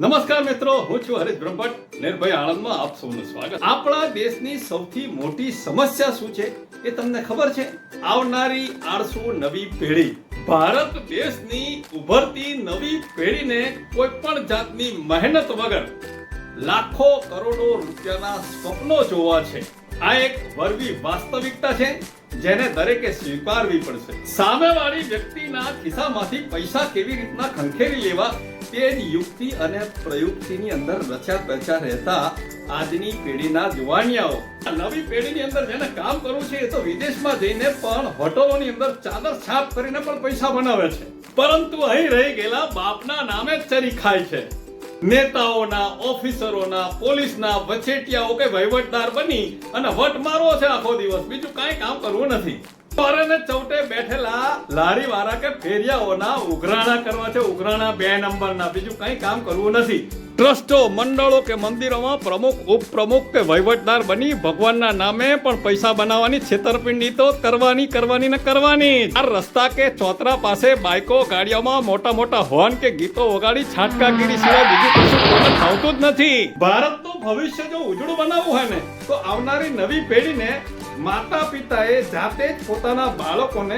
નમસ્કાર મિત્રો, હું છું હરીશ બ્રહ્મભટ્ટ. નિર્ભય આણંદમાં આપ સૌનું સ્વાગત. આપણા દેશની સૌથી મોટી સમસ્યા શું છે એ તમને ખબર છે? આવનારી આળસુ નવી પેઢી. ભારત દેશની ઉભરતી નવી પેઢીને કોઈ પણ જાતની મહેનત વગર લાખો કરોડો રૂપિયાના સ્વપ્નો જોવા છે. આ એક વરવી વાસ્તવિકતા છે જેને દરેકે સ્વીકારવી પડશે. સામેવાળી વ્યક્તિના ખિસ્સામાંથી પૈસા કેવી રીતના ખંખેરી લેવા તે જ યુક્તિ અને પ્રયુક્તિની અંદર રચ્યા રહેતા આજની પેઢીના જુવાનિયાઓ, નવી પેઢીની અંદર જેને કામ કરવું છે એ તો વિદેશમાં જઈને પણ હોટલોની અંદર ચાદર છાપ કરીને પણ પૈસા બનાવે છે, પરંતુ અહીં રહી ગયેલા બાપના નામે જ ચરી ખાય છે. નેતાઓના, ઓફિસરોના, પોલીસના વચેટિયાઓ કે વહીવટદાર બની અને વટ મારવો છે આખો દિવસ, બીજું કાંઈ કામ કરવું નથી. ને ચૌટે બેઠેલા લારી વાળા કે ફેરિયાઓના ઉઘરાણા કરવા છે, ઉઘરાણા 2 નંબરના, બીજું કઈ કામ કરવું નથી. ટ્રસ્ટો, મંડળો કે મંદિરોમાં પ્રમુખ, ઉપપ્રમુખ કે વહીવટદાર બની ભગવાનના નામે પણ પૈસા બનાવવાની છેતરપિંડી તો કરવાની ને કરવાની. આ રસ્તા કે ચોતરા પાસે બાઈકો, ગાડીઓમાં મોટા હોર્ન કે ગીતો વગાડી છાટકાગીરી સિવાય બીજું કશું કોઈને થાવતું જ નથી. ભારતનું ભવિષ્ય જો ઉજળું બનાવવું હોય ને તો આવનારી નવી પેઢીને માતા પિતાએ જાતે જ પોતાના બાળકોને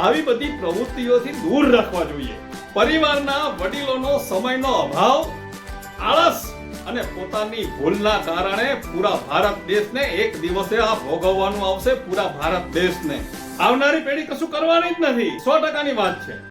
આવી બધી પ્રવૃત્તિઓથી દૂર રાખવા જોઈએ. પરિવારના વડીલોનો સમયનો અભાવ, આળસ અને પોતાની ભૂલના કારણે પૂરા ભારત દેશને એક દિવસે આ ભોગવવાનું આવશે. પૂરા ભારત દેશને આવનારી પેઢી કશું કરવાની જ નથી. 100%ની વાત છે.